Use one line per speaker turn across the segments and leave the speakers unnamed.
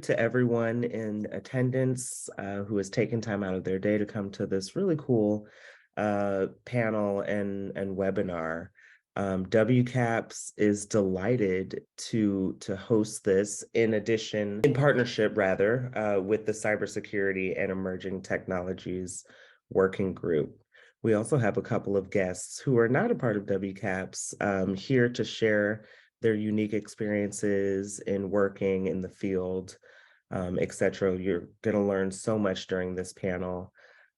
to everyone in attendance who has taken time out of their day to come to this really cool panel and webinar. WCAPS is delighted to host this in partnership rather, with the Cybersecurity and Emerging Technologies Working Group. We also have a couple of guests who are not a part of WCAPS here to share their unique experiences in working in the field, et cetera. You're going to learn so much during this panel.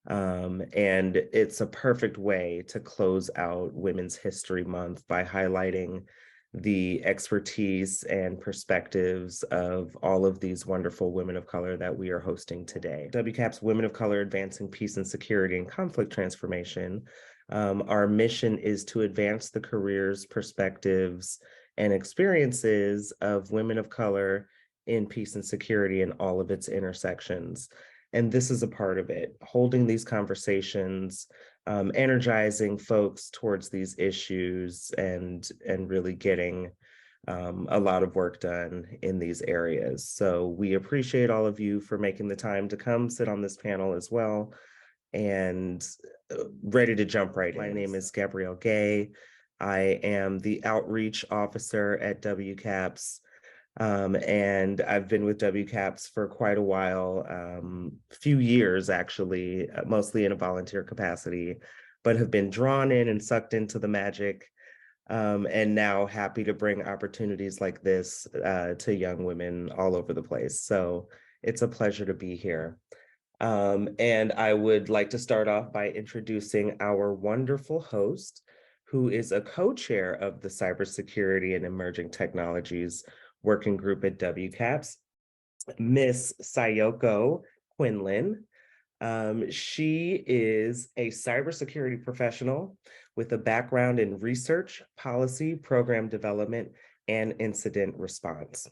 And it's a perfect way to close out Women's History Month by highlighting the expertise and perspectives of all of these wonderful women of color that we are hosting today. WCAP's Women of Color Advancing Peace and Security and Conflict Transformation. Our mission is to advance the careers, perspectives, and experiences of women of color in peace and security in all of its intersections. And this is a part of it, holding these conversations, energizing folks towards these issues, and really getting a lot of work done in these areas. So we appreciate all of you for making the time to come sit on this panel as well, and ready to jump right in. My name is Gabrielle Gay. I am the outreach officer at WCAPS. And I've been with WCAPS for quite a while, few years actually, mostly in a volunteer capacity, but have been drawn in and sucked into the magic, and now happy to bring opportunities like this to young women all over the place. So it's a pleasure to be here. And I would like to start off by introducing our wonderful host, who is a co-chair of the Cybersecurity and Emerging Technologies Working Group at WCAPS, Miss Sayako Quinlan. She is a cybersecurity professional with a background in research, policy, program development, and incident response.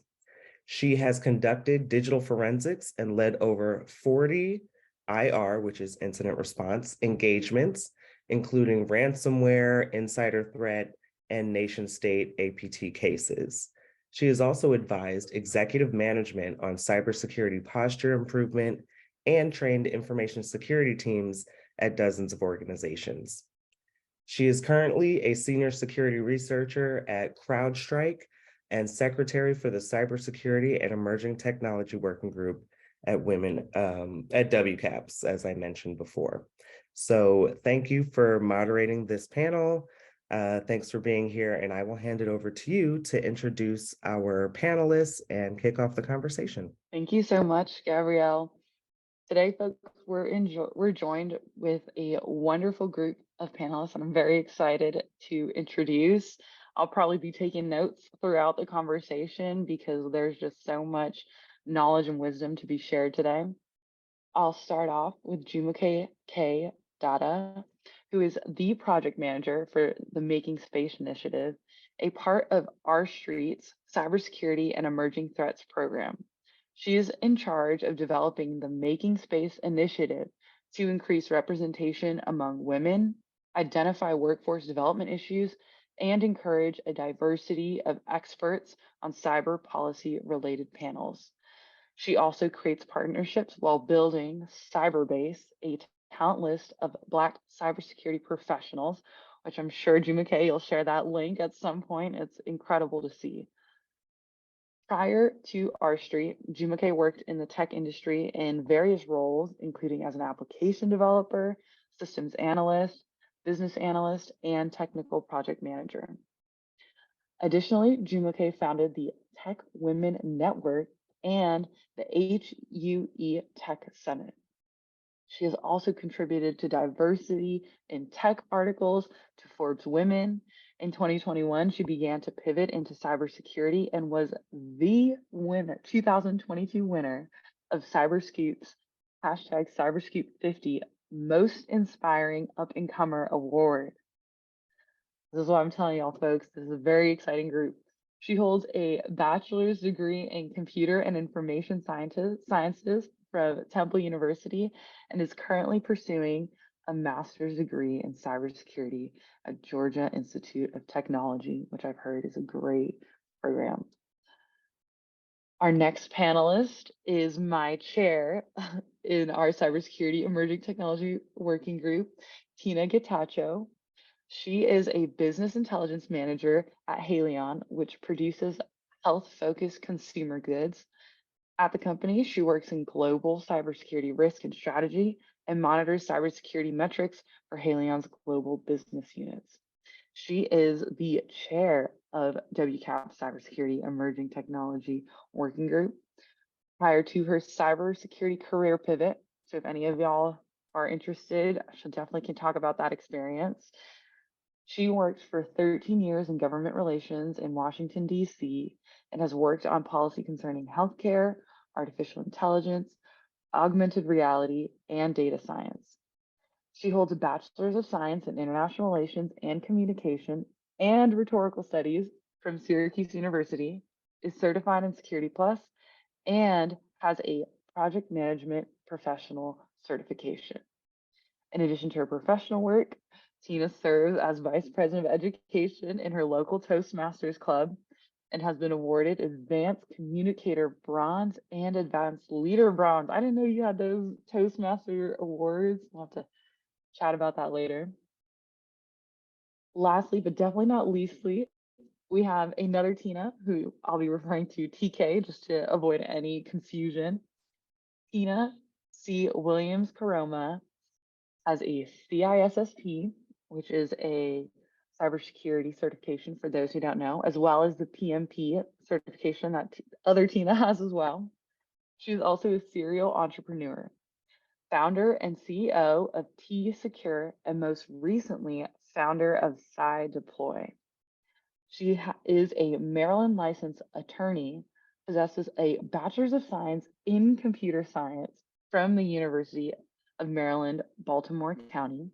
She has conducted digital forensics and led over 40 IR, which is incident response, engagements, including ransomware, insider threat, and nation-state APT cases. She has also advised executive management on cybersecurity posture improvement and trained information security teams at dozens of organizations. She is currently a senior security researcher at CrowdStrike and secretary for the Cybersecurity and Emerging Technology Working Group at at WCAPS, as I mentioned before. So thank you for moderating this panel. Thanks for being here, and I will hand it over to you to introduce our panelists and kick off the conversation.
Thank you so much, Gabrielle. Today, folks, we're joined with a wonderful group of panelists, and I'm very excited to introduce. I'll probably be taking notes throughout the conversation because there's just so much knowledge and wisdom to be shared today. I'll start off with Jumoke K. Data, who is the project manager for the Making Space initiative, a part of our Street's Cybersecurity and Emerging Threats program. She is in charge of developing the Making Space initiative to increase representation among women, identify workforce development issues, and encourage a diversity of experts on cyber policy related panels. She also creates partnerships while building Cyberbase, a talent list of Black cybersecurity professionals, which I'm sure Jumoke, you'll share that link at some point. It's incredible to see. Prior to our Street, Jumoke worked in the tech industry in various roles, including as an application developer, systems analyst, business analyst, and technical project manager. Additionally, Jumoke founded the Tech Women Network and the HUE Tech Summit. She has also contributed to diversity in tech articles to Forbes Women. In 2021, she began to pivot into cybersecurity and was the 2022 winner of Cyberscoop's #Cyberscoop 50 Most Inspiring Up-and-Comer Award. This is what I'm telling y'all, folks. This is a very exciting group. She holds a bachelor's degree in computer and information sciences from Temple University and is currently pursuing a master's degree in cybersecurity at Georgia Institute of Technology, which I've heard is a great program. Our next panelist is my chair in our Cybersecurity Emerging Technology Working Group, Tina Getacho. She is a business intelligence manager at Haleon, which produces health-focused consumer goods. At the company, she works in global cybersecurity risk and strategy and monitors cybersecurity metrics for Haleon's global business units. She is the chair of WCAP Cybersecurity Emerging Technology Working Group. Prior to her cybersecurity career pivot, so if any of y'all are interested, I should definitely can talk about that experience. She worked for 13 years in government relations in Washington, D.C., and has worked on policy concerning healthcare, artificial intelligence, augmented reality, and data science. She holds a Bachelor's of Science in International Relations and Communication and Rhetorical Studies from Syracuse University, is certified in Security Plus, and has a Project Management Professional certification. In addition to her professional work, Tina serves as Vice President of Education in her local Toastmasters Club and has been awarded Advanced Communicator Bronze and Advanced Leader Bronze. I didn't know you had those Toastmaster awards. We'll have to chat about that later. Lastly, but definitely not leastly, we have another Tina, who I'll be referring to TK just to avoid any confusion. Tina C. Williams Karoma has a CISSP, which is a cybersecurity certification for those who don't know, as well as the PMP certification that other Tina has as well. She's also a serial entrepreneur, founder and CEO of T Secure, and most recently, founder of Deploy. She is a Maryland licensed attorney, possesses a Bachelor's of Science in Computer Science from the University of Maryland, Baltimore County,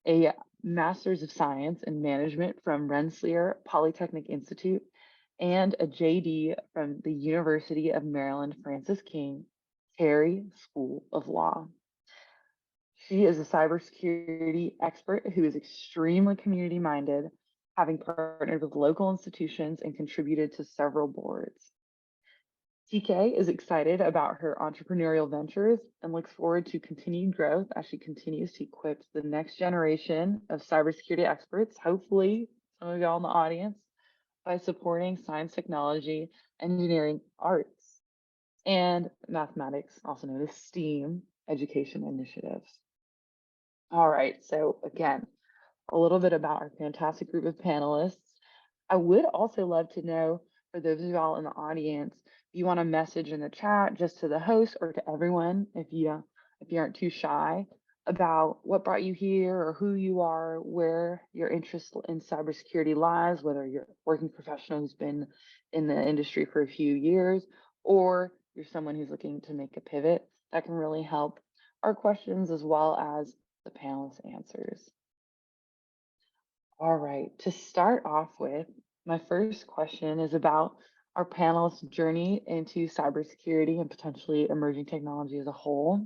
a Master's of Science in Management from Rensselaer Polytechnic Institute, and a JD from the University of Maryland Francis King Terry School of Law. She is a cybersecurity expert who is extremely community minded, having partnered with local institutions and contributed to several boards. TK is excited about her entrepreneurial ventures and looks forward to continued growth as she continues to equip the next generation of cybersecurity experts, hopefully some of y'all in the audience, by supporting science, technology, engineering, arts, and mathematics, also known as STEAM, education initiatives. All right, so again, a little bit about our fantastic group of panelists. I would also love to know, for those of y'all in the audience, if you want to message in the chat just to the host or to everyone, if you aren't too shy, about what brought you here or who you are, where your interest in cybersecurity lies, whether you're a working professional who's been in the industry for a few years, or you're someone who's looking to make a pivot, that can really help our questions as well as the panelists' answers. All right, to start off with, my first question is about our panelists' journey into cybersecurity and potentially emerging technology as a whole.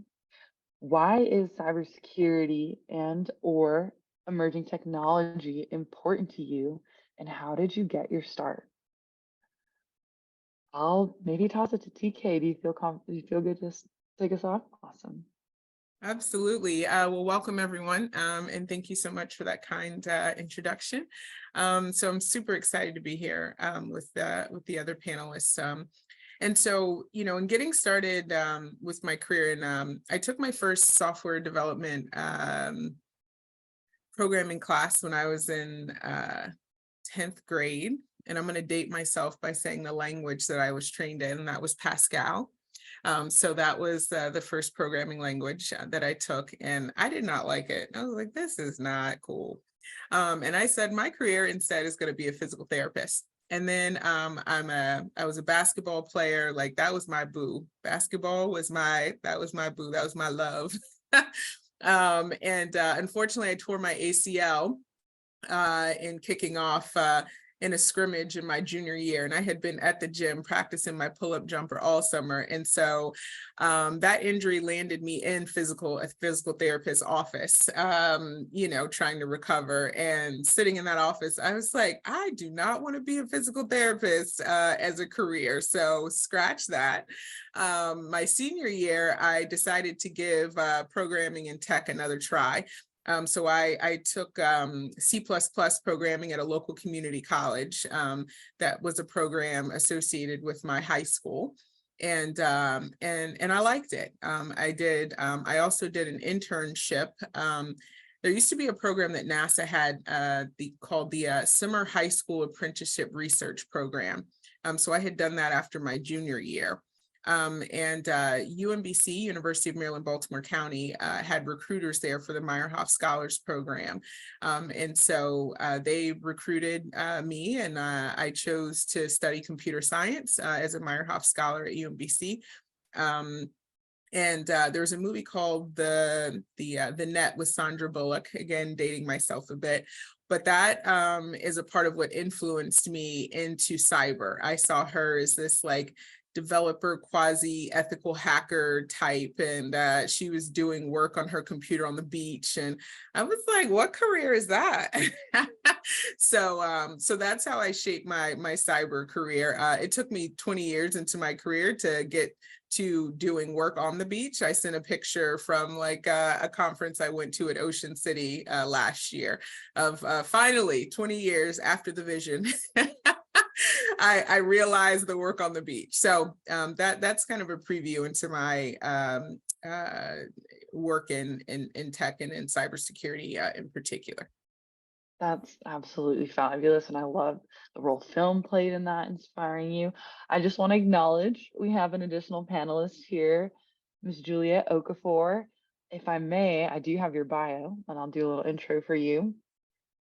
Why is cybersecurity and or emerging technology important to you, and how did you get your start? I'll maybe toss it to TK. Do you feel good to take us off? Awesome.
Absolutely. Well, welcome everyone, and thank you so much for that kind introduction. So I'm super excited to be here with the other panelists. And so, you know, in getting started with my career, and I took my first software development programming class when I was in 10th grade, and I'm going to date myself by saying the language that I was trained in, and that was Pascal. So that was the first programming language that I took, and I did not like it. I was like, this is not cool. And I said my career instead is going to be a physical therapist. And then I was a basketball player. Like that was my boo. Basketball was that was my boo. That was my love. And unfortunately, I tore my ACL in kicking off in a scrimmage in my junior year, and I had been at the gym practicing my pull-up jumper all summer. And so that injury landed me in a physical therapist's office, trying to recover. And sitting in that office, I was like, I do not want to be a physical therapist as a career. So scratch that. My senior year, I decided to give programming and tech another try. So I took C++ programming at a local community college. That was a program associated with my high school. And I liked it. I also did an internship. There used to be a program that NASA had called the Summer High School Apprenticeship Research Program. So I had done that after my junior year. UMBC, University of Maryland, Baltimore County, had recruiters there for the Meyerhoff Scholars Program. And so they recruited me, and I chose to study computer science as a Meyerhoff Scholar at UMBC. There was a movie called The Net with Sandra Bullock, again, dating myself a bit. But that is a part of what influenced me into cyber. I saw her as this like developer, quasi-ethical hacker type, and she was doing work on her computer on the beach, and I was like, what career is that? So that's how I shaped my cyber career. It took me 20 years into my career to get to doing work on the beach. I sent a picture from like a conference I went to at Ocean City last year of finally 20 years after the vision. I realized the work on the beach. So that's kind of a preview into my work in tech and in cybersecurity in particular.
That's absolutely fabulous. And I love the role film played in that, inspiring you. I just want to acknowledge we have an additional panelist here, Ms. Juliet Okafor. If I may, I do have your bio, and I'll do a little intro for you.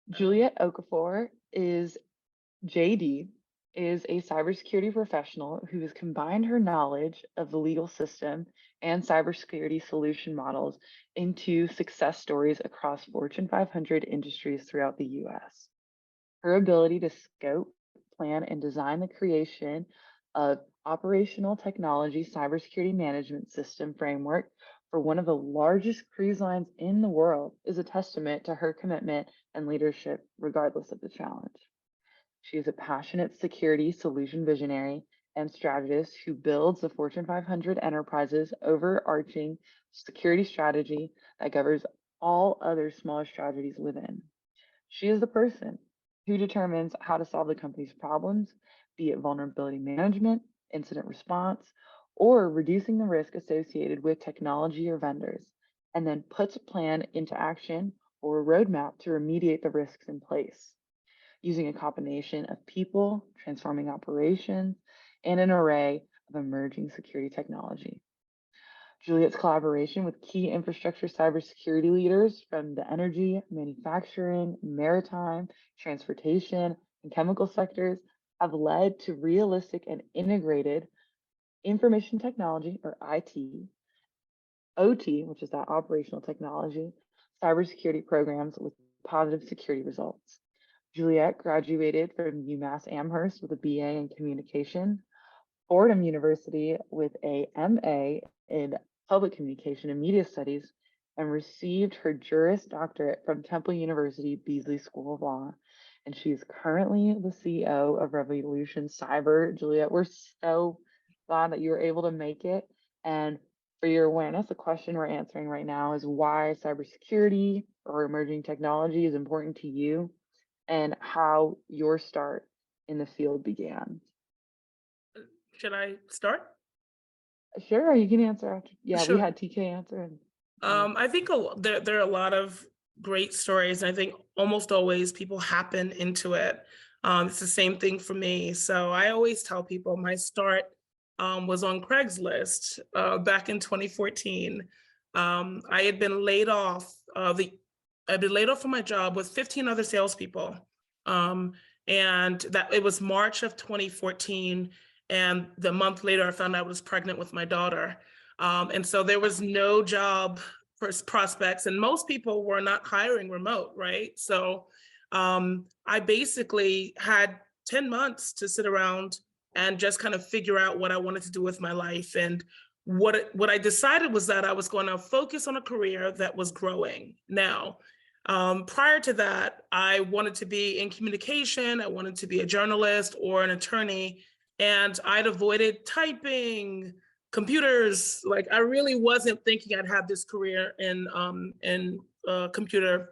Juliet Okafor is JD is a cybersecurity professional who has combined her knowledge of the legal system and cybersecurity solution models into success stories across Fortune 500 industries throughout the US. Her ability to scope, plan, and design the creation of operational technology cybersecurity management system framework for one of the largest cruise lines in the world is a testament to her commitment and leadership, regardless of the challenge. She is a passionate security solution visionary and strategist who builds the Fortune 500 enterprises overarching security strategy that governs all other smaller strategies within. She is the person who determines how to solve the company's problems, be it vulnerability management, incident response, or reducing the risk associated with technology or vendors, and then puts a plan into action or a roadmap to remediate the risks in place, using a combination of people, transforming operations, and an array of emerging security technology. Juliet's collaboration with key infrastructure cybersecurity leaders from the energy, manufacturing, maritime, transportation, and chemical sectors have led to realistic and integrated information technology, or IT, OT, which is that operational technology, cybersecurity programs with positive security results. Juliet graduated from UMass Amherst with a BA in communication, Fordham University with a MA in public communication and media studies, and received her Juris Doctorate from Temple University Beasley School of Law. And she is currently the CEO of Revolution Cyber. Juliet, we're so glad that you were able to make it. And for your awareness, the question we're answering right now is why cybersecurity or emerging technology is important to you, and how your start in the field began.
Should I start?
Sure, you can answer after. Yeah,
Sure.
we had TK answer.
I think there are a lot of great stories. And I think almost always people happen into it. It's the same thing for me. So I always tell people my start was on Craigslist back in 2014. I had been laid off. I'd been laid off from my job with 15 other salespeople. And that it was March of 2014. And the month later, I found out I was pregnant with my daughter. And so there was no job prospects, and most people were not hiring remote, right? So I basically had 10 months to sit around and just kind of figure out what I wanted to do with my life. And what I decided was that I was going to focus on a career that was growing. Now, prior to that, I wanted to be in communication. I wanted to be a journalist or an attorney, and I'd avoided typing, computers. Like, I really wasn't thinking I'd have this career in computer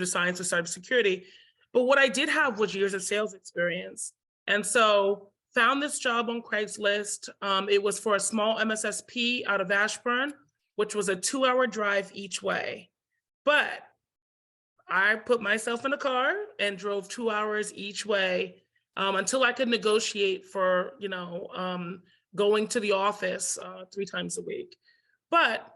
science or cybersecurity. But what I did have was years of sales experience. And so found this job on Craigslist. It was for a small MSSP out of Ashburn, which was a 2-hour drive each way. But I put myself in a car and drove 2 hours each way until I could negotiate for, going to the office 3 times a week. But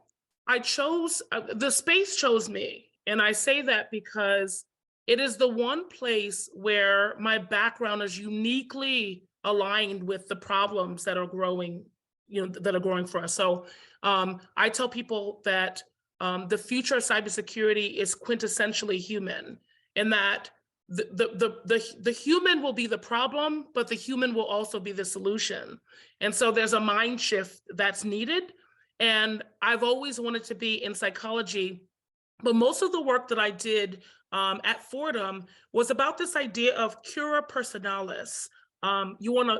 I chose, the space chose me. And I say that because it is the one place where my background is uniquely aligned with the problems that are growing, that are growing for us. So I tell people that the future of cybersecurity is quintessentially human, in that the human will be the problem, but the human will also be the solution. And so there's a mind shift that's needed. And I've always wanted to be in psychology, but most of the work that I did at Fordham was about this idea of cura personalis. You wanna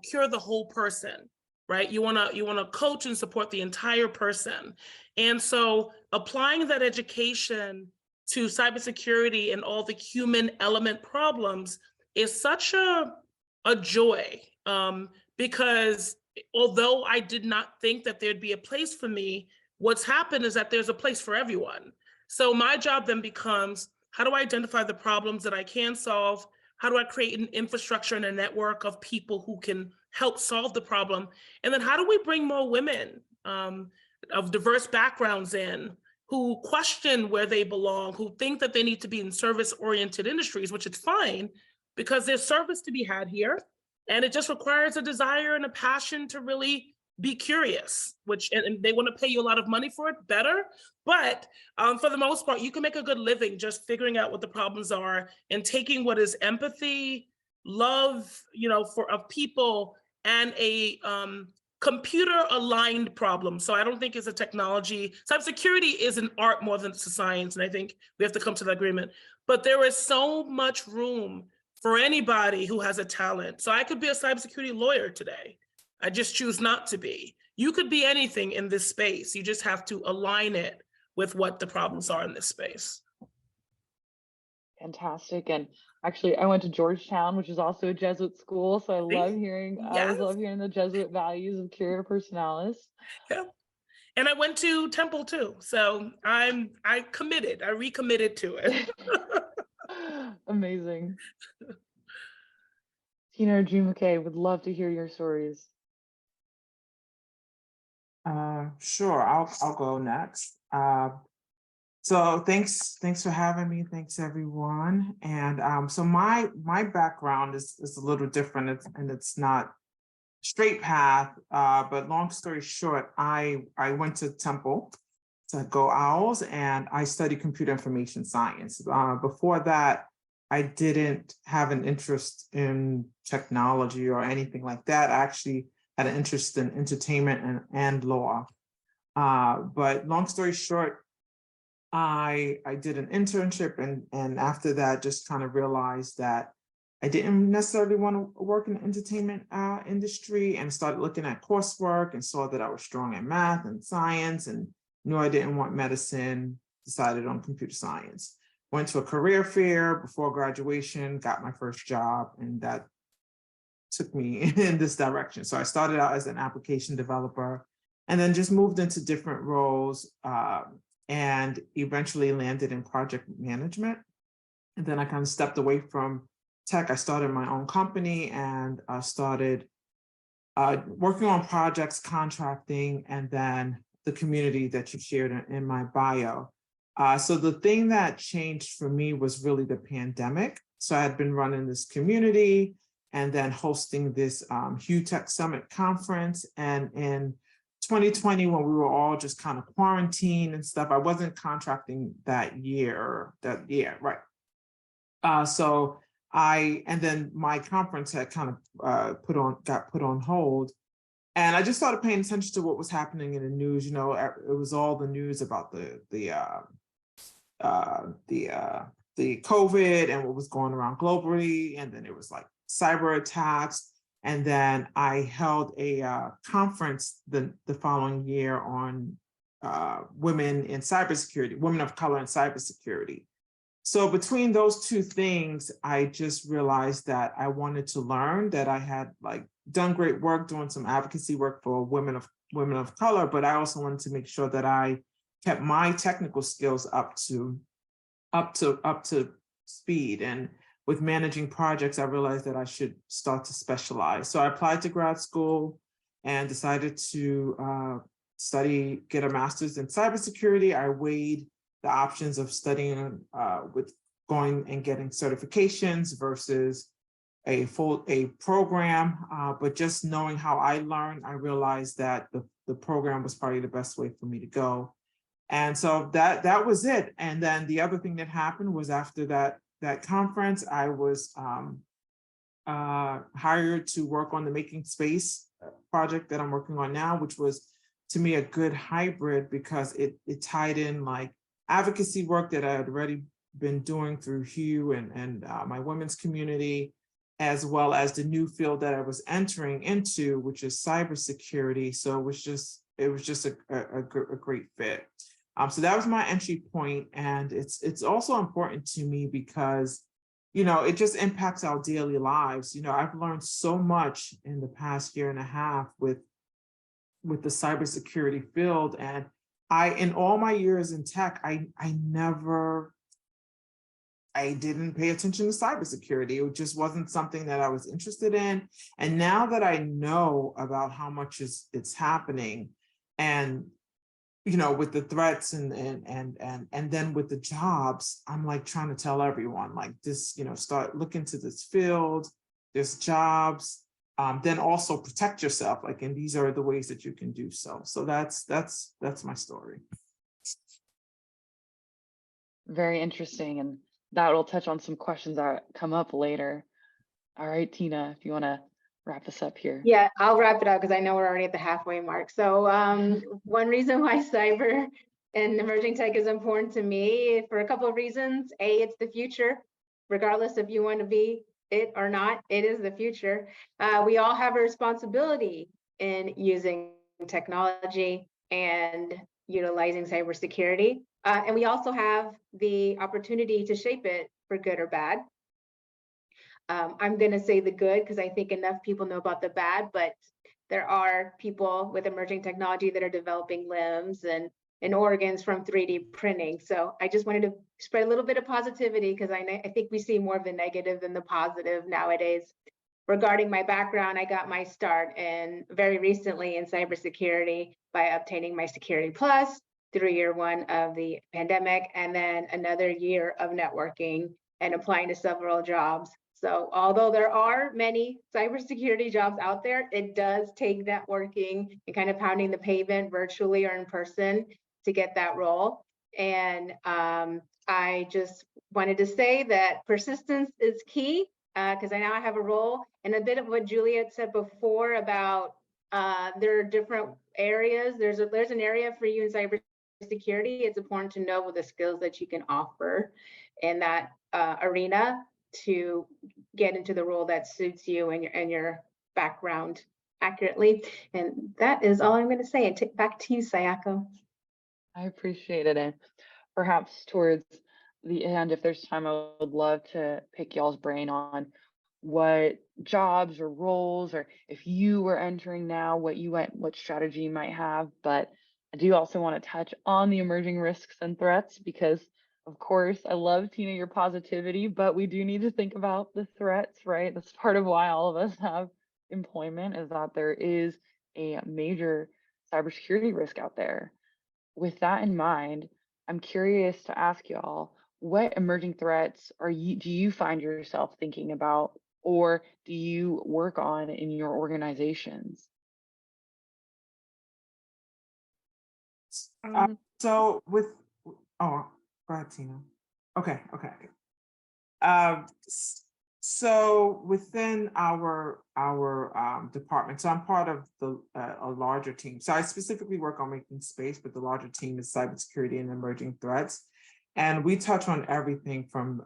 cure the whole person, right? You wanna coach and support the entire person. And so applying that education to cybersecurity and all the human element problems is such a joy, because although I did not think that there'd be a place for me, what's happened is that there's a place for everyone. So my job then becomes, how do I identify the problems that I can solve? How do I create an infrastructure and a network of people who can help solve the problem? And then how do we bring more women of diverse backgrounds in, who question where they belong, who think that they need to be in service-oriented industries, which is fine, because there's service to be had here. And it just requires a desire and a passion to really be curious, and they want to pay you a lot of money for it, better. But for the most part, you can make a good living just figuring out what the problems are and taking what is empathy, love, of people, and a computer aligned problem. So I don't think it's a technology. Cybersecurity is an art more than it's a science. And I think we have to come to that agreement. But there is so much room for anybody who has a talent. So I could be a cybersecurity lawyer today. I just choose not to be. You could be anything in this space. You just have to align it with what the problems are in this space.
Fantastic. And actually, I went to Georgetown, which is also a Jesuit school. So I love hearing,
Yes.
I always love hearing the Jesuit values of cura personalis.
Yeah. And I went to Temple too. So I recommitted to it.
Amazing. Tina or Jumoke, would love to hear your stories.
Sure, I'll go next. So thanks for having me. Thanks everyone. And so my background is a little different, and it's not straight path. But long story short, I went to Temple to Go Owls, and I studied computer information science. Before that, I didn't have an interest in technology or anything like that. I actually had an interest in entertainment and law. But long story short, I did an internship, and after that, just kind of realized that I didn't necessarily want to work in the entertainment industry, and started looking at coursework and saw that I was strong in math and science, and knew I didn't want medicine, decided on computer science. Went to a career fair before graduation, got my first job, and that took me in this direction. So I started out as an application developer, and then just moved into different roles, and eventually landed in project management. And then I kind of stepped away from tech. I started my own company, and I started working on projects, contracting, and then the community that you shared in my bio. So the thing that changed for me was really the pandemic. So I had been running this community and then hosting this Hugh Tech Summit conference. And in 2020, when we were all just kind of quarantined and stuff, I wasn't contracting that year, right? And then my conference had kind of got put on hold. And I just started paying attention to what was happening in the news. It was all the news about the COVID and what was going around globally. And then it was like cyber attacks. And then I held a conference the following year on women in cybersecurity, women of color in cybersecurity. So between those two things, I just realized that I wanted to learn, that I had like done great work doing some advocacy work for women of color, but I also wanted to make sure that I kept my technical skills up to speed. And with managing projects, I realized that I should start to specialize. So I applied to grad school and decided to get a master's in cybersecurity. I weighed the options of studying with going and getting certifications versus a program, but just knowing how I learned, I realized that the program was probably the best way for me to go. And so that was it. And then the other thing that happened was after that conference, I was hired to work on the Making Space project that I'm working on now, which was to me a good hybrid because it tied in like advocacy work that I had already been doing through Hugh and my women's community, as well as the new field that I was entering into, which is cybersecurity. So it was just a great fit. So that was my entry point, and it's also important to me because it just impacts our daily lives. I've learned so much in the past year and a half with the cybersecurity field, and in all my years in tech, I didn't pay attention to cybersecurity. It just wasn't something that I was interested in. And now that I know about how much it's happening, and with the threats and then with the jobs, I'm like trying to tell everyone like this, start looking to this field, there's jobs, then also protect yourself. Like, and these are the ways that you can do so. So that's my story.
Very interesting. And that will touch on some questions that come up later. All right, Tina, if you want to wrap us up here.
Yeah, I'll wrap it up because I know we're already at the halfway mark. So one reason why cyber and emerging tech is important to me for a couple of reasons. A, it's the future, regardless if you want to be it or not, it is the future. We all have a responsibility in using technology and utilizing cybersecurity. And we also have the opportunity to shape it for good or bad. I'm going to say the good because I think enough people know about the bad, but there are people with emerging technology that are developing limbs and organs from 3D printing. So I just wanted to spread a little bit of positivity because I think we see more of the negative than the positive nowadays. Regarding my background, I got my start very recently in cybersecurity by obtaining my Security Plus through year one of the pandemic, and then another year of networking and applying to several jobs. So although there are many cybersecurity jobs out there, it does take networking and kind of pounding the pavement virtually or in person to get that role. And I just wanted to say that persistence is key because I now have a role, and a bit of what Juliet said before about there are different areas. There's an area for you in cybersecurity. It's important to know the skills that you can offer in that arena to get into the role that suits you and your background accurately. And that is all I'm going to say. And back to you, Sayako.
I appreciate it. And perhaps towards the end, if there's time, I would love to pick y'all's brain on what jobs or roles, or if you were entering now, what strategy you might have. But I do also want to touch on the emerging risks and threats because, of course, I love, Tina, your positivity, but we do need to think about the threats, right? That's part of why all of us have employment, is that there is a major cybersecurity risk out there. With that in mind, I'm curious to ask y'all, what emerging threats do you find yourself thinking about, or do you work on in your organizations?
So go ahead, Tina. Okay. So within our department, so I'm part of a larger team. So I specifically work on making space, but the larger team is cybersecurity and emerging threats. And we touch on everything from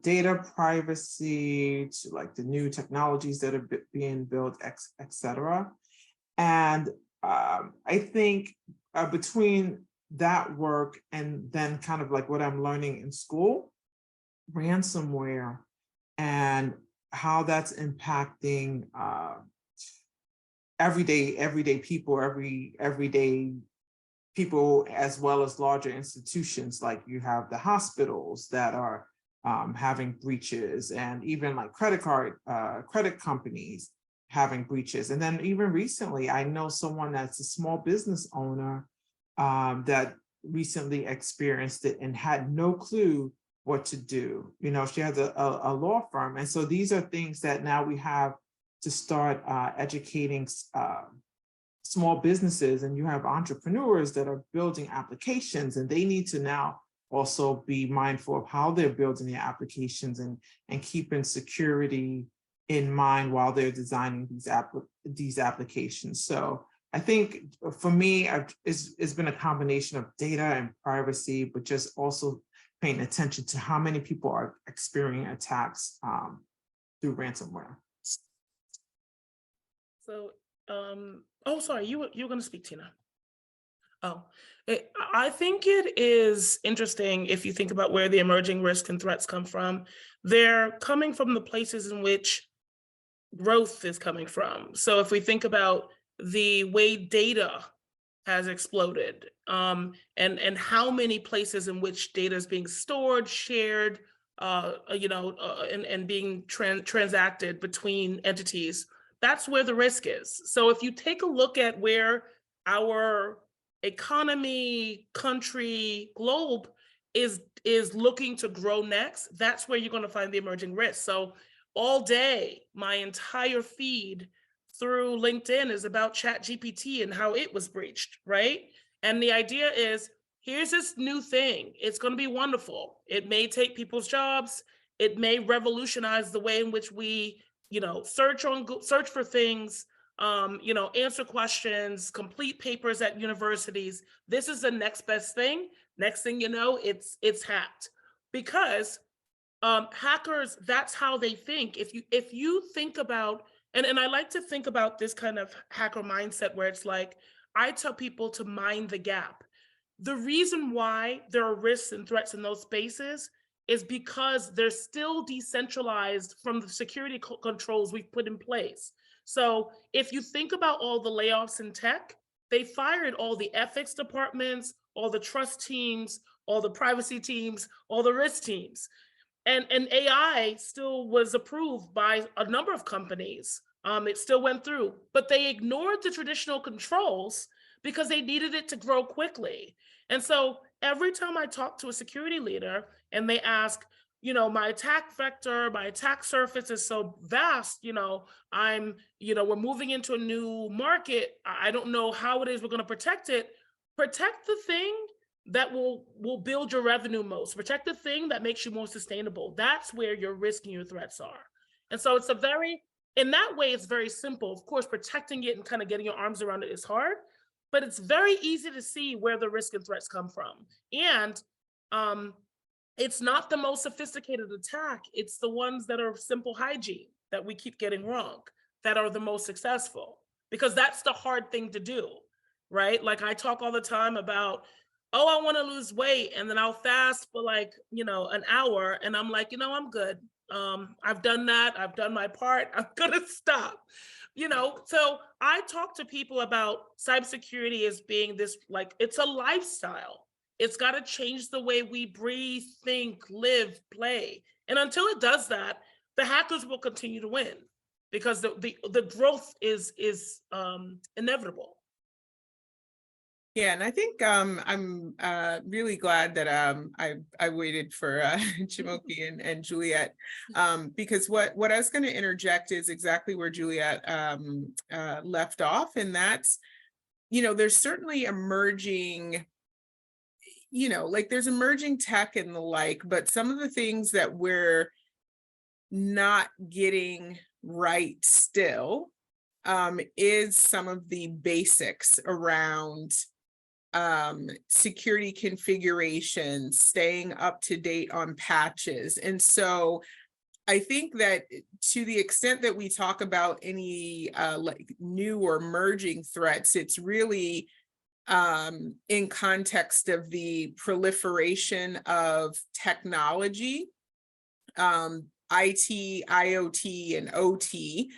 data privacy to like the new technologies that are being built, et cetera. And I think between that work and then kind of like what I'm learning in school, ransomware and how that's impacting everyday people, everyday people, as well as larger institutions. Like you have the hospitals that are having breaches, and even like credit companies having breaches. And then even recently, I know someone that's a small business owner that recently experienced it and had no clue what to do. You know, she has a law firm. And so these are things that now we have to start educating small businesses, and you have entrepreneurs that are building applications, and they need to now also be mindful of how they're building their applications and keeping security in mind while they're designing these applications. So I think for me, it's been a combination of data and privacy, but just also paying attention to how many people are experiencing attacks through ransomware.
So, oh, sorry, you were going to speak, Tina. Oh, I think it is interesting if you think about where the emerging risks and threats come from. They're coming from the places in which growth is coming from. So if we think about the way data has exploded, and how many places in which data is being stored, shared, and being transacted between entities, that's where the risk is. So if you take a look at where our economy, country, globe is looking to grow next, that's where you're going to find the emerging risks. So all day, my entire feed through LinkedIn is about ChatGPT and how it was breached, right? And the idea is, here's this new thing. It's going to be wonderful. It may take people's jobs. It may revolutionize the way in which we, search for things, answer questions, complete papers at universities. This is the next best thing. Next thing you know, it's hacked. Because hackers, that's how they think. If you think about, and I like to think about this kind of hacker mindset where it's like, I tell people to mind the gap. The reason why there are risks and threats in those spaces is because they're still decentralized from the security controls we've put in place. So if you think about all the layoffs in tech, they fired all the ethics departments, all the trust teams, all the privacy teams, all the risk teams. And AI still was approved by a number of companies. It still went through, but they ignored the traditional controls because they needed it to grow quickly. And so every time I talk to a security leader and they ask, my attack vector, my attack surface is so vast, we're moving into a new market. I don't know how it is we're going to protect it. Protect the thing that will build your revenue most. Protect the thing that makes you more sustainable. That's where your risk and your threats are. And so in that way, it's very simple. Of course, protecting it and kind of getting your arms around it is hard, but it's very easy to see where the risk and threats come from. And it's not the most sophisticated attack. It's the ones that are simple hygiene that we keep getting wrong that are the most successful, because that's the hard thing to do, right? Like I talk all the time about, I want to lose weight, and then I'll fast for an hour, and I'm like, I'm good. I've done that. I've done my part. I'm gonna stop. So I talk to people about cybersecurity as being this, it's a lifestyle. It's got to change the way we breathe, think, live, play. And until it does that, the hackers will continue to win because the growth is inevitable.
Yeah, and I think I'm really glad that I waited for Chimoki and Juliet, because what I was going to interject is exactly where Juliet left off, and that's, there's certainly emerging, you know, like there's emerging tech and the like, but some of the things that we're not getting right still is some of the basics around security configuration, staying up to date on patches. And so I think that to the extent that we talk about any like new or emerging threats, it's really in context of the proliferation of technology, IT, IoT, and OT,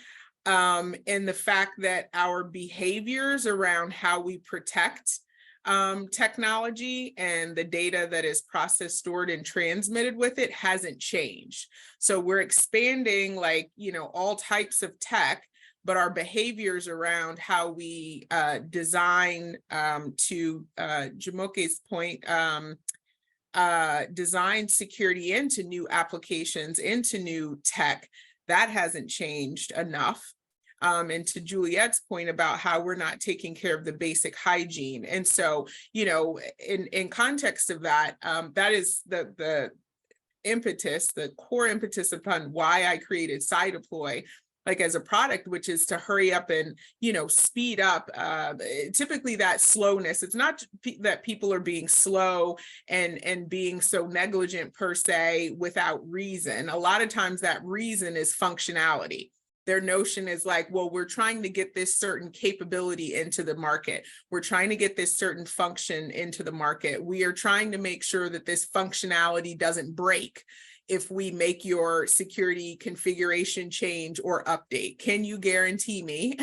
and the fact that our behaviors around how we protect technology and the data that is processed, stored, and transmitted with it hasn't changed. So we're expanding, like, you know, all types of tech, but our behaviors around how we design, to Jamoke's point, design security into new applications, into new tech, that hasn't changed enough. And to Juliet's point about how we're not taking care of the basic hygiene. And so, you know, in context of that, that is the impetus, the core impetus upon why I created Cydeploy, like as a product, which is to hurry up and, you know, speed up typically that slowness. It's not that people are being slow and being so negligent per se without reason. A lot of times that reason is functionality. Their notion is like, well, we're trying to get this certain capability into the market. We're trying to get this certain function into the market. We are trying to make sure that this functionality doesn't break if we make your security configuration change or update. Can you guarantee me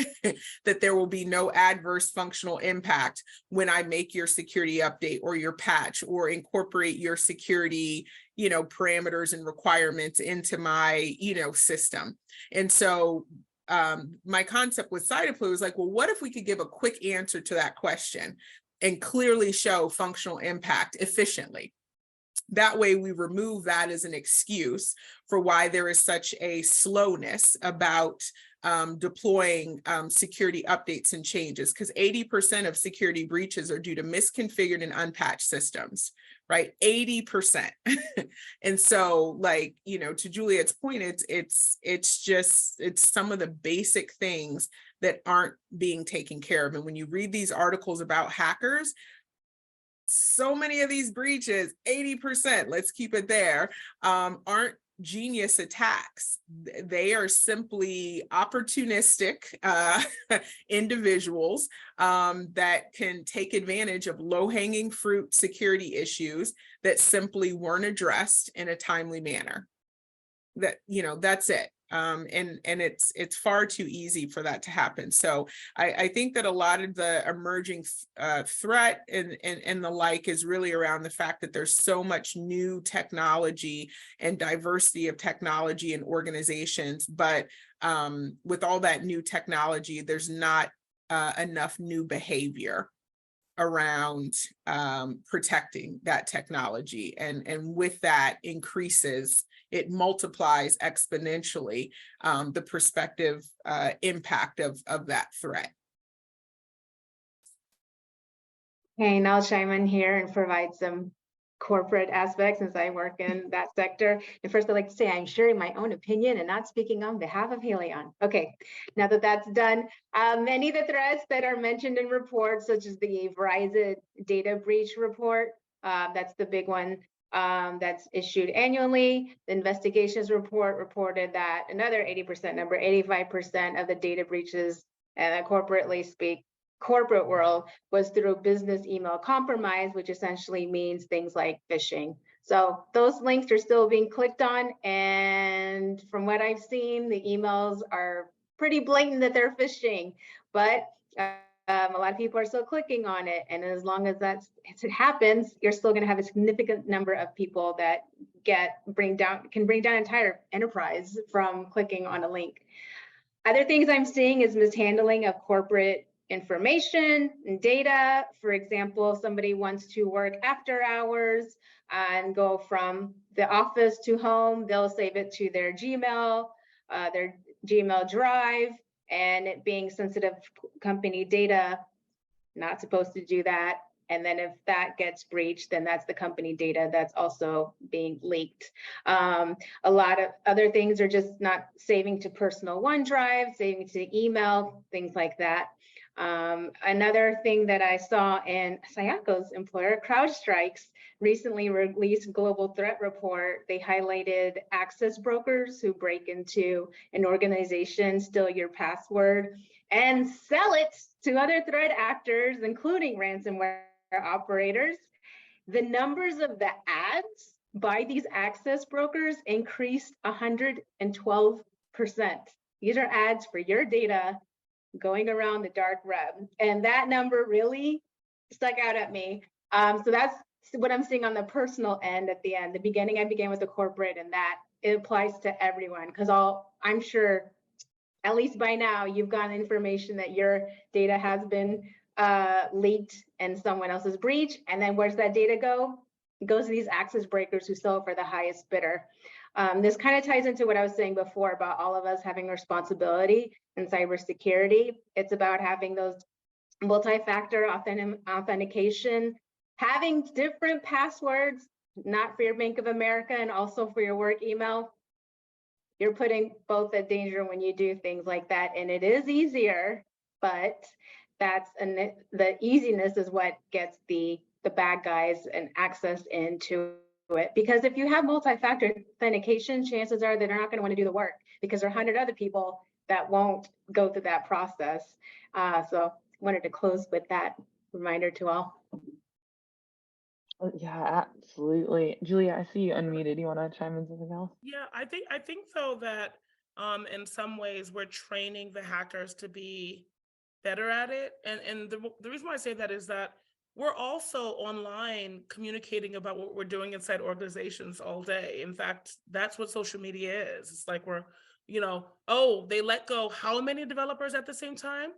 that there will be no adverse functional impact when I make your security update or your patch or incorporate your security, you know, parameters and requirements into my, you know, system? And so my concept with Cydeploy was like, well, what if we could give a quick answer to that question and clearly show functional impact efficiently? That way we remove that as an excuse for why there is such a slowness about deploying security updates and changes, because 80% of security breaches are due to misconfigured and unpatched systems, right? 80%. And so, like, you know, to Juliet's point, it's some of the basic things that aren't being taken care of. And when you read these articles about hackers, so many of these breaches, 80%, let's keep it there, aren't genius attacks. They are simply opportunistic individuals that can take advantage of low-hanging fruit security issues that simply weren't addressed in a timely manner. That, you know, that's it. And it's far too easy for that to happen. So I think that a lot of the emerging threat and the like is really around the fact that there's so much new technology and diversity of technology in organizations, but with all that new technology, there's not enough new behavior around protecting that technology, and with that it multiplies exponentially the prospective impact of that threat.
Okay, and I'll chime in here and provide some corporate aspects since I work in that sector. And first, I'd like to say I'm sharing my own opinion and not speaking on behalf of Helion. Okay, now that that's done, many of the threats that are mentioned in reports, such as the Verizon data breach report, that's the big one that's issued annually. The investigations report reported that another 80% number, 85% of the data breaches, and I corporately speak, corporate world, was through business email compromise, which essentially means things like phishing. So those links are still being clicked on, and from what I've seen, the emails are pretty blatant that they're phishing, but a lot of people are still clicking on it, and as long as it happens, you're still going to have a significant number of people that can bring down entire enterprise from clicking on a link. Other things I'm seeing is mishandling of corporate information and data. For example, if somebody wants to work after hours and go from the office to home, they'll save it to their Gmail drive, and it being sensitive company data, not supposed to do that. And then if that gets breached, then that's the company data that's also being leaked. A lot of other things are just not saving to personal OneDrive, saving to email, things like that. Another thing that I saw in Sayako's employer, CrowdStrike's recently released global threat report, they highlighted access brokers who break into an organization, steal your password, and sell it to other threat actors, including ransomware operators. The numbers of the ads by these access brokers increased 112%. These are ads for your data going around the dark web. And that number really stuck out at me. So that's what I'm seeing on the personal end at the end. The beginning, I began with the corporate, and that it applies to everyone, because I'm sure at least by now you've gotten information that your data has been leaked and someone else's breach. And then where's that data go? It goes to these access breakers who sell it for the highest bidder. This kind of ties into what I was saying before about all of us having responsibility in cybersecurity. It's about having those multi-factor authentication, having different passwords, not for your Bank of America and also for your work email. You're putting both at danger when you do things like that. And it is easier, but the easiness is what gets the bad guys and access into it. Because if you have multi-factor authentication, chances are they're not going to want to do the work, because there are 100 other people that won't go through that process. So wanted to close with that reminder to all.
Yeah, absolutely. Julia, I see you unmuted. You want to chime in something else?
Yeah, I think though that in some ways we're training the hackers to be better at it. And the reason why I say that is that we're also online communicating about what we're doing inside organizations all day. In fact, that's what social media is. It's like we're, oh, they let go how many developers at the same time?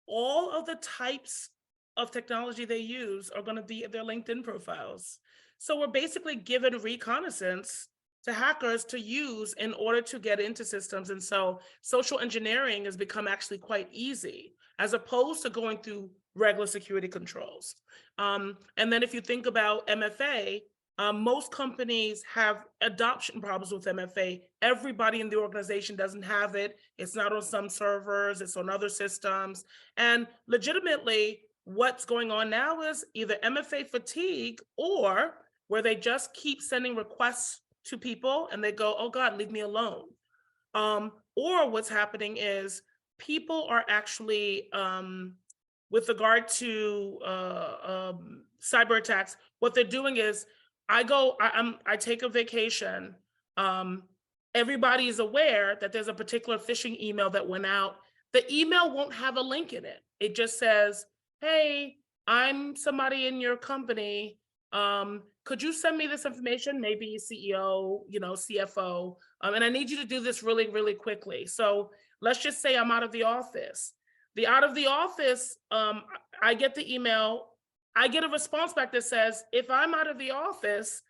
All of the types of technology they use are going to be their LinkedIn profiles. So we're basically given reconnaissance to hackers to use in order to get into systems. And so social engineering has become actually quite easy, as opposed to going through regular security controls. And then if you think about MFA, most companies have adoption problems with MFA. Everybody in the organization doesn't have it. It's not on some servers, it's on other systems. And legitimately, what's going on now is either MFA fatigue, or where they just keep sending requests to people and they go, oh God, leave me alone. Or what's happening is people are actually, with regard to cyber attacks, what they're doing is I take a vacation. Everybody is aware that there's a particular phishing email that went out. The email won't have a link in it. It just says, hey, I'm somebody in your company. Could you send me this information? Maybe CEO, CFO, and I need you to do this really, really quickly. So let's just say I'm out of the office. Out of the office, I get the email. I get a response back that says, if I'm out of the office,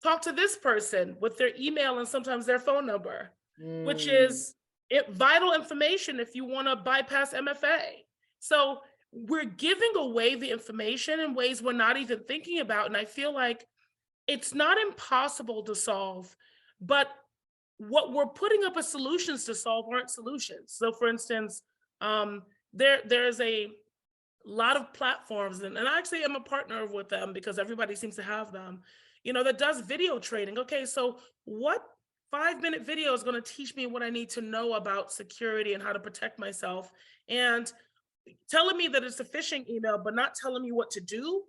talk to this person with their email and sometimes their phone number, which is vital information if you want to bypass MFA. So we're giving away the information in ways we're not even thinking about. And I feel like it's not impossible to solve, but what we're putting up as solutions to solve aren't solutions. So for instance, there's a lot of platforms, and I actually am a partner with them because everybody seems to have them, that does video training. Okay, so what 5-minute video is going to teach me what I need to know about security and how to protect myself? And telling me that it's a phishing email, but not telling me what to do,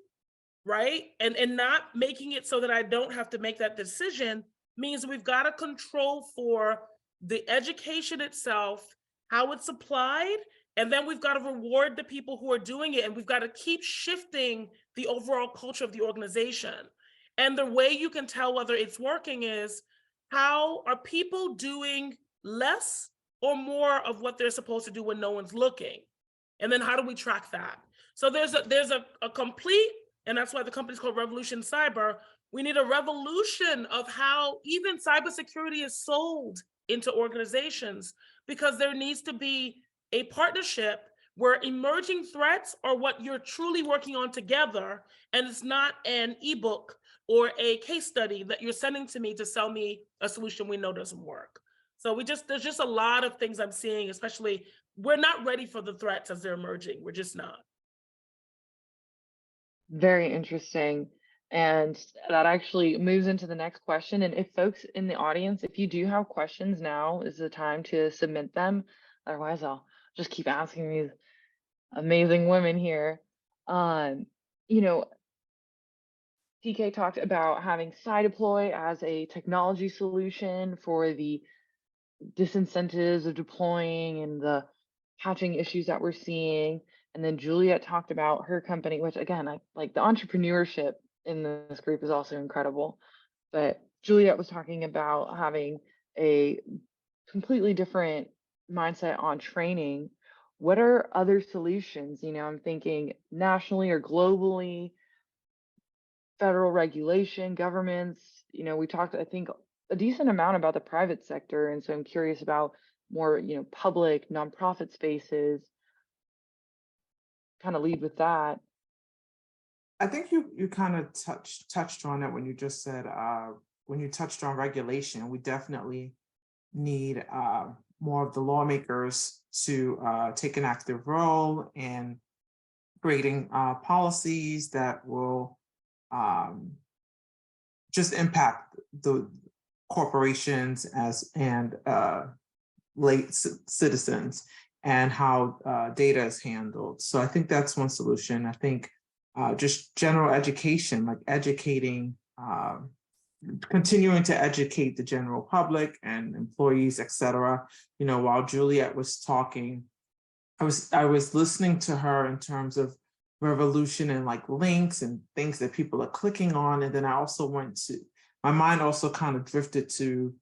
right? And not making it so that I don't have to make that decision means we've got to control for the education itself, how it's applied, and then we've got to reward the people who are doing it, and we've got to keep shifting the overall culture of the organization. And the way you can tell whether it's working is, how are people doing less or more of what they're supposed to do when no one's looking? And then how do we track that? So there's a complete, and that's why the company's called Revolution Cyber. We need a revolution of how even cybersecurity is sold into organizations, because there needs to be a partnership where emerging threats are what you're truly working on together, and it's not an ebook or a case study that you're sending to me to sell me a solution we know doesn't work. So there's just a lot of things I'm seeing, especially we're not ready for the threats as they're emerging. We're just not.
Very interesting. And that actually moves into the next question. And if folks in the audience, if you do have questions, now is the time to submit them. Otherwise, I'll just keep asking these amazing women here. You know, TK talked about having Cydeploy as a technology solution for the disincentives of deploying and the patching issues that we're seeing. And then Juliet talked about her company, which again, I like the entrepreneurship in this group is also incredible. But Juliet was talking about having a completely different mindset on training. What are other solutions? You know, I'm thinking nationally or globally, federal regulation, governments. You know, we talked, I think, a decent amount about the private sector. And so I'm curious about more, you know, public nonprofit spaces. Kind of lead with that.
I think you kind of touched on it when you just said when you touched on regulation. We definitely need more of the lawmakers to take an active role in creating policies that will just impact the corporations and late citizens and how data is handled. So I think that's one solution. I think just general education, like educating, continuing to educate the general public and employees, et cetera. You know, while Juliet was talking, I was listening to her in terms of revolution and like links and things that people are clicking on. And then I also my mind also kind of drifted to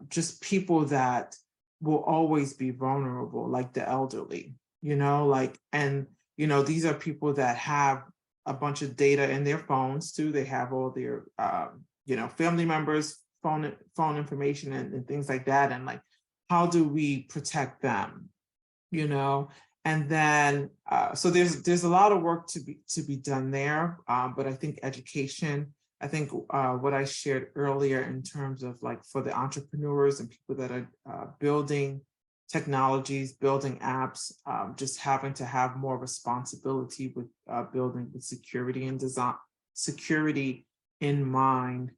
just people that will always be vulnerable, like the elderly, you know, like, and, you know, these are people that have a bunch of data in their phones too. They have all their, you know, family members' phone information and things like that. And like, how do we protect them, you know? And then, so there's a lot of work to be done there. But I think education, I think what I shared earlier in terms of like for the entrepreneurs and people that are building technologies, building apps, just having to have more responsibility with building with security and design, security in mind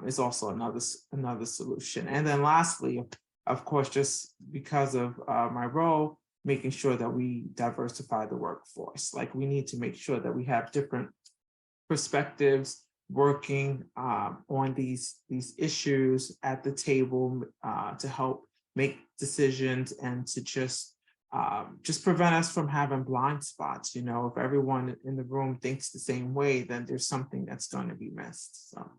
is also another solution. And then lastly, of course, just because of my role, making sure that we diversify the workforce. Like we need to make sure that we have different perspectives working on these issues at the table to help make decisions and to just prevent us from having blind spots. You know, if everyone in the room thinks the same way, then there's something that's going to be missed. So.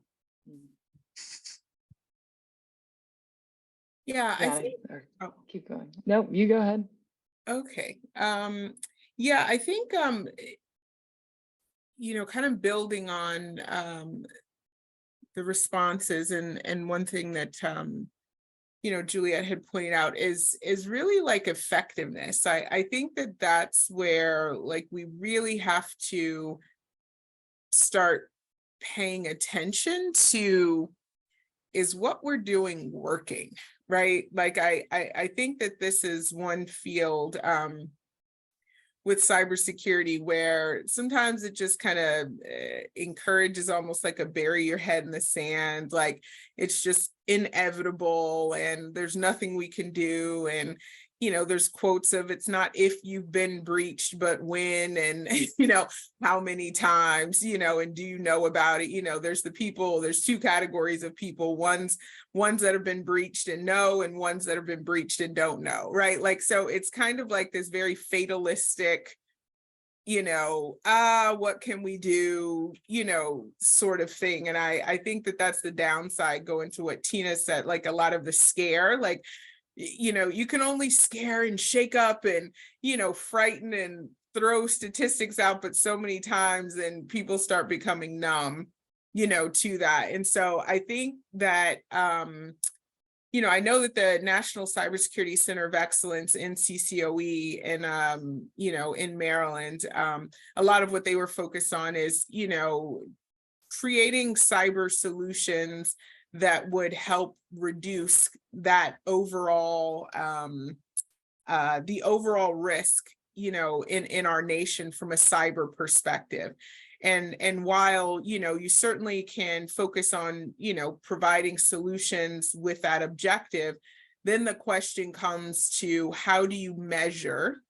Yeah, I think.
Oh, keep going. Nope, you go ahead.
Okay. Yeah, I think you know, kind of building on the responses and one thing that you know, Juliet had pointed out is really like effectiveness. I think that that's where like we really have to start paying attention to, is what we're doing working, right? Like I think that this is one field with cybersecurity where sometimes it just kind of encourages almost like a bury your head in the sand, like it's just inevitable and there's nothing we can do. And, you know, there's quotes of it's not if you've been breached, but when, and, you know, how many times, you know, and do you know about it? You know, there's two categories of people, ones that have been breached and know, and ones that have been breached and don't know, right? Like, so it's kind of like this very fatalistic, you know, what can we do, you know, sort of thing. And I think that that's the downside, going to what Tina said, like a lot of the scare, like, you know, you can only scare and shake up and, you know, frighten and throw statistics out, but so many times then people start becoming numb, you know, to that. And so I think that I know that the National Cybersecurity Center of Excellence in CCOE and, in Maryland, a lot of what they were focused on is, creating cyber solutions that would help reduce that overall, the overall risk, in our nation from a cyber perspective. And while, you certainly can focus on, providing solutions with that objective, then the question comes to how do you measure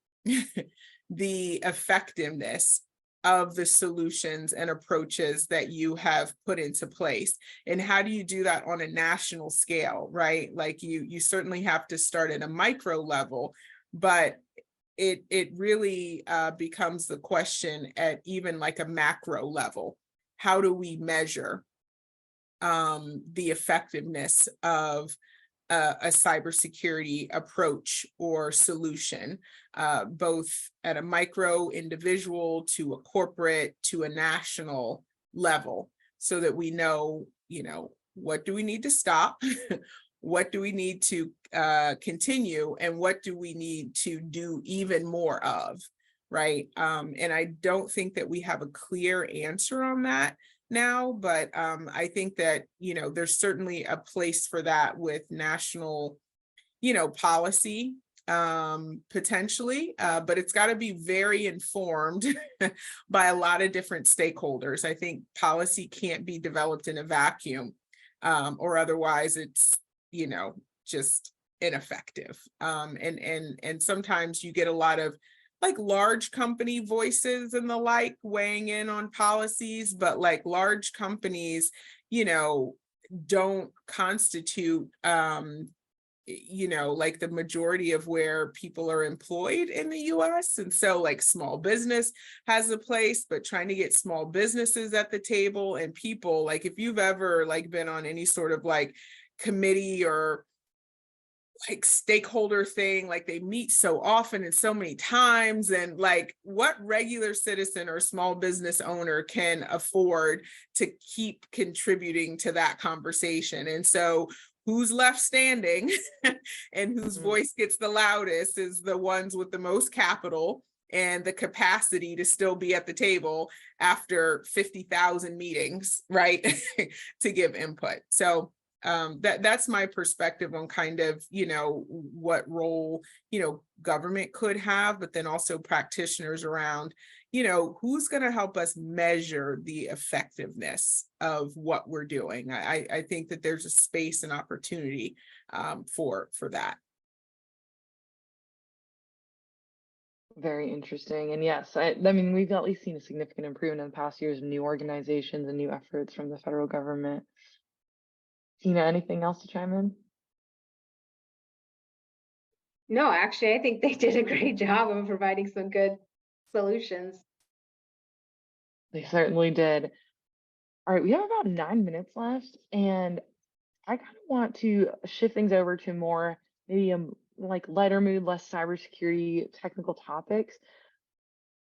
the effectiveness of the solutions and approaches that you have put into place? And how do you do that on a national scale, right? Like you certainly have to start at a micro level, but it really becomes the question at even like a macro level. How do we measure the effectiveness of a cybersecurity approach or solution, both at a micro individual to a corporate to a national level, so that we know, what do we need to stop? What do we need to continue, and what do we need to do even more of, right? And I don't think that we have a clear answer on that now, but I think that, there's certainly a place for that with national, policy, potentially, but it's got to be very informed by a lot of different stakeholders. I think policy can't be developed in a vacuum, or otherwise it's, just ineffective. And sometimes you get a lot of like large company voices and the like weighing in on policies, but like large companies, don't constitute, like the majority of where people are employed in the US. And so like small business has a place, but trying to get small businesses at the table and people, like if you've ever like been on any sort of like committee or like stakeholder thing, like they meet so often and so many times, and like what regular citizen or small business owner can afford to keep contributing to that conversation? And so who's left standing and whose voice gets the loudest is the ones with the most capital and the capacity to still be at the table after 50,000 meetings, right? To give input. So that's my perspective on kind of, what role, government could have, but then also practitioners around, who's going to help us measure the effectiveness of what we're doing. I think that there's a space and opportunity for that.
Very interesting. And yes, I mean, we've at least seen a significant improvement in the past years of new organizations and new efforts from the federal government. Tina, anything else to chime in?
No, actually, I think they did a great job of providing some good solutions.
They certainly did. All right, we have about 9 minutes left, and I kind of want to shift things over to more maybe like lighter mood, less cybersecurity technical topics.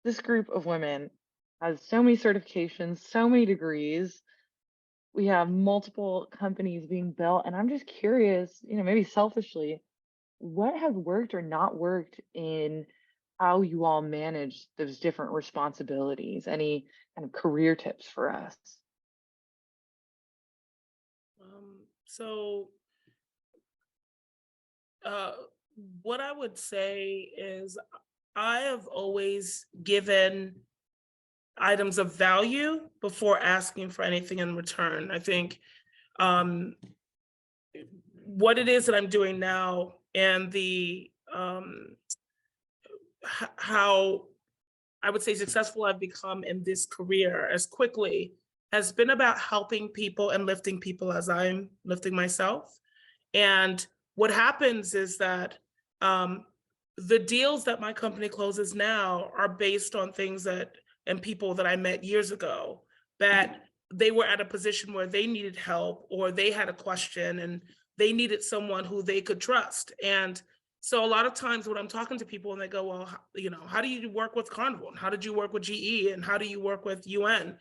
This group of women has so many certifications, so many degrees. We have multiple companies being built, and I'm just curious, maybe selfishly, what has worked or not worked in how you all manage those different responsibilities? Any kind of career tips for us?
So what I would say is I have always given items of value before asking for anything in return. I think what it is that I'm doing now and the how I would say successful I've become in this career as quickly has been about helping people and lifting people as I'm lifting myself. And what happens is that the deals that my company closes now are based on things that and people that I met years ago, that they were at a position where they needed help or they had a question and they needed someone who they could trust. And so a lot of times when I'm talking to people and they go, well, how do you work with Carnival? And how did you work with GE? And how do you work with UN?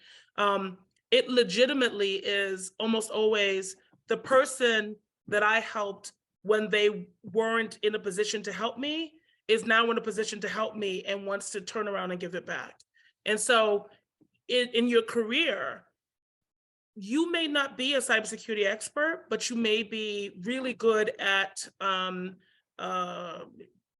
It legitimately is almost always the person that I helped when they weren't in a position to help me is now in a position to help me and wants to turn around and give it back. And so in your career, you may not be a cybersecurity expert, but you may be really good at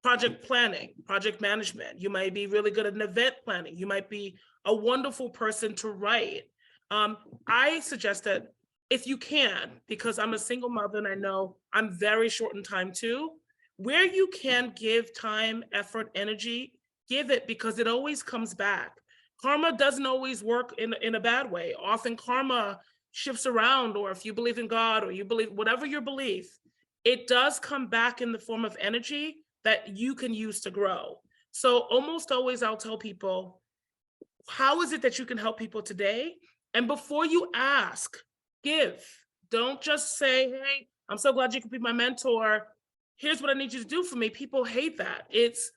project planning, project management. You might be really good at an event planning. You might be a wonderful person to write. I suggest that if you can, because I'm a single mother and I know I'm very short in time too, where you can give time, effort, energy, give it, because it always comes back. Karma doesn't always work in a bad way. Often karma shifts around, or if you believe in God or you believe whatever your belief, it does come back in the form of energy that you can use to grow. So almost always I'll tell people, how is it that you can help people today? And before you ask, give. Don't just say, hey, I'm so glad you could be my mentor. Here's what I need you to do for me. People hate that. It's,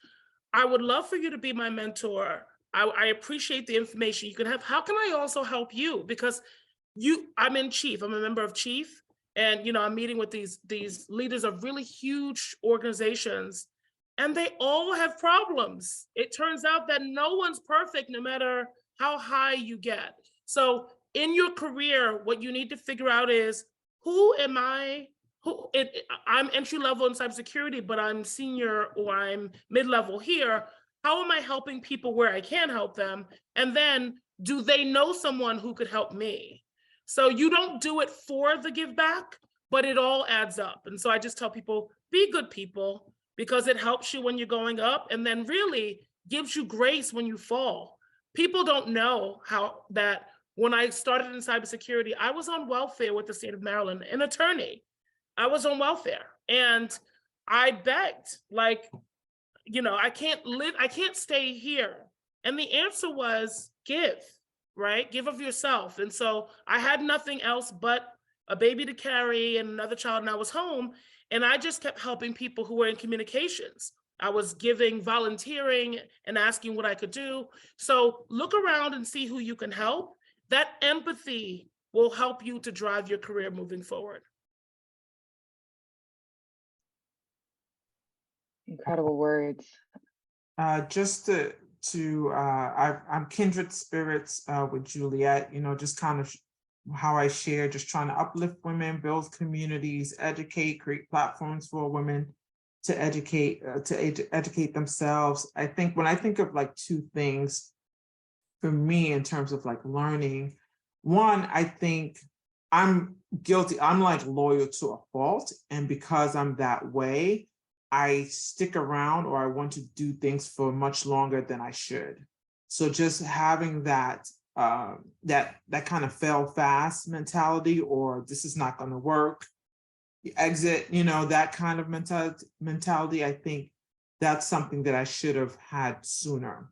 I would love for you to be my mentor. I appreciate the information you can have. How can I also help you? Because I'm in Chief, I'm a member of Chief, and I'm meeting with these leaders of really huge organizations, and they all have problems. It turns out that no one's perfect, no matter how high you get. So in your career, what you need to figure out is, who am I? I'm entry level in cybersecurity, but I'm senior or I'm mid-level here. How am I helping people where I can help them? And then, do they know someone who could help me? So you don't do it for the give back, but it all adds up. And so I just tell people, be good people, because it helps you when you're going up, and then really gives you grace when you fall. People don't know how that when I started in cybersecurity, I was on welfare with the state of Maryland, an attorney. I was on welfare and I begged, like, I can't stay here. And the answer was give, right? Give of yourself. And so I had nothing else but a baby to carry and another child, and I was home. And I just kept helping people who were in communications. I was giving, volunteering, and asking what I could do. So look around and see who you can help. That empathy will help you to drive your career moving forward.
Incredible words.
Just I'm kindred spirits with Juliet, just kind of how I share, just trying to uplift women, build communities, educate, create platforms for women to educate themselves. I think when I think of like two things for me in terms of like learning, one, I think I'm guilty. I'm like loyal to a fault. And because I'm that way, I stick around, or I want to do things for much longer than I should. So just having that that kind of fail fast mentality, or this is not going to work, exit, that kind of mentality. I think that's something that I should have had sooner.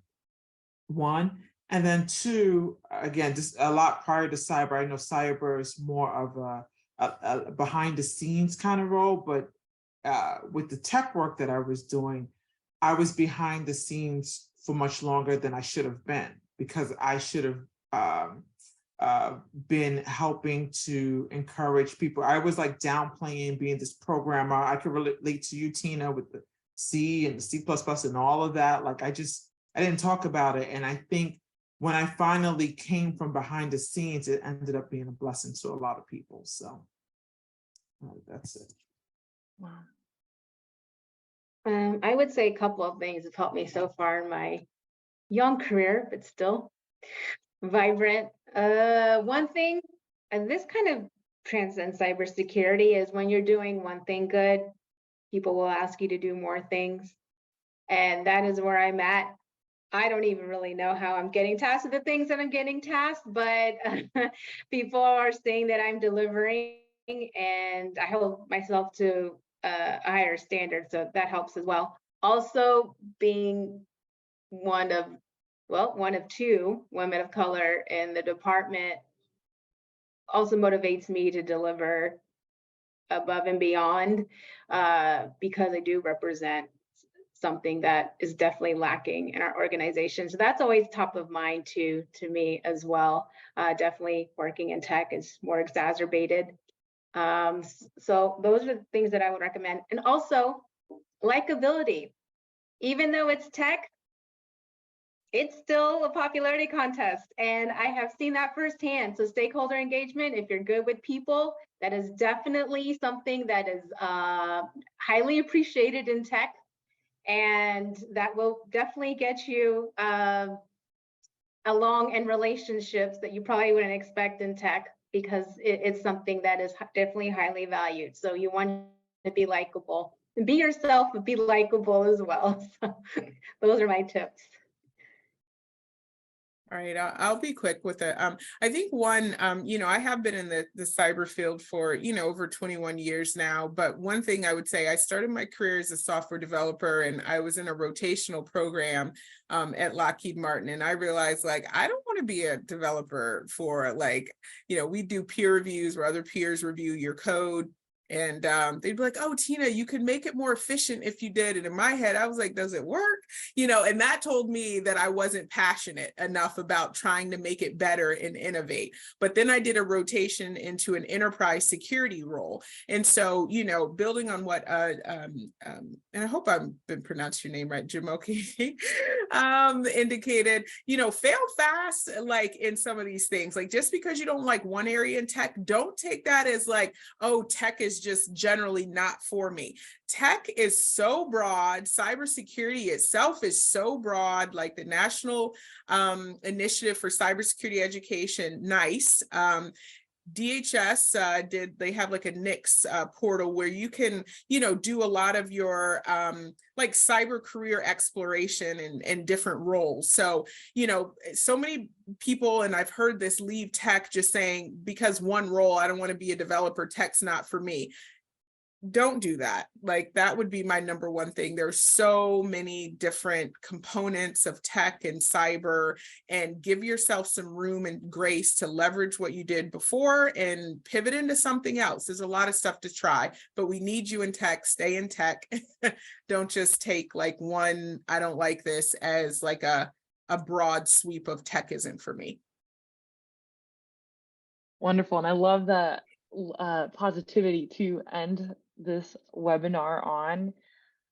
One. And then two, again, just a lot prior to cyber. I know cyber is more of a behind the scenes kind of role, but with the tech work that I was doing, I was behind the scenes for much longer than I should have been, because I should have been helping to encourage people. I was like downplaying being this programmer. I could relate to you, Tina, with the C and the C++ and all of that. Like I didn't talk about it. And I think when I finally came from behind the scenes, it ended up being a blessing to a lot of people. So that's it.
Wow.
I would say a couple of things have helped me so far in my young career, but still vibrant. One thing, and this kind of transcends cybersecurity, is when you're doing one thing good, people will ask you to do more things. And that is where I'm at. I don't even really know how I'm getting tasked with the things that I'm getting tasked, but people are saying that I'm delivering, and I hold myself to a higher standard, so that helps as well. Also, being one of two women of color in the department also motivates me to deliver above and beyond, because I do represent something that is definitely lacking in our organization. So that's always top of mind to me as well. Definitely working in tech is more exacerbated. So those are the things that I would recommend. And also likability. Even though it's tech, it's still a popularity contest. And I have seen that firsthand. So stakeholder engagement, if you're good with people, that is definitely something that is highly appreciated in tech. And that will definitely get you along in relationships that you probably wouldn't expect in tech, because it's something that is definitely highly valued. So you want to be likable. Be yourself, but be likable as well. So those are my tips.
All right, I'll be quick with it. I think one, I have been in the cyber field for, over 21 years now, but one thing I would say, I started my career as a software developer, and I was in a rotational program at Lockheed Martin, and I realized, like, I don't want to be a developer for, like, we do peer reviews where other peers review your code. And they'd be like, oh, Tina, you could make it more efficient if you did. And in my head, I was like, does it work? And that told me that I wasn't passionate enough about trying to make it better and innovate. But then I did a rotation into an enterprise security role. And so, building on what, and I hope I've been pronounced your name right, Jamoki, indicated, fail fast, like in some of these things. Like, just because you don't like one area in tech, don't take that as like, oh, tech is just generally not for me. Tech is so broad. Cybersecurity itself is so broad, like the National Initiative for Cybersecurity Education, NICE. DHS they have like a NICS portal where you can, do a lot of your like cyber career exploration and different roles. So, so many people, and I've heard this, leave tech just saying, because one role, I don't want to be a developer, tech's not for me. Don't do that. Like, that would be my number one thing. There's so many different components of tech and cyber, and give yourself some room and grace to leverage what you did before and pivot into something else. There's a lot of stuff to try, but we need you in tech. Stay in tech. Don't just take like one, I don't like this, as like a broad sweep of tech isn't for me.
Wonderful. And I love the positivity to end this webinar on.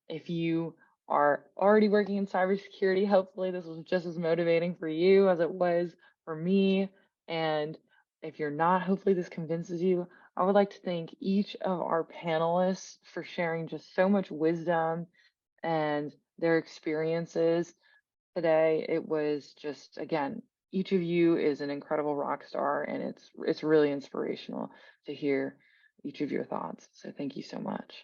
If you are already working in cybersecurity, hopefully this was just as motivating for you as it was for me. And if you're not, hopefully this convinces you. I would like to thank each of our panelists for sharing just so much wisdom and their experiences today. It was just, again, each of you is an incredible rock star, and it's really inspirational to hear each of your thoughts. So thank you so much.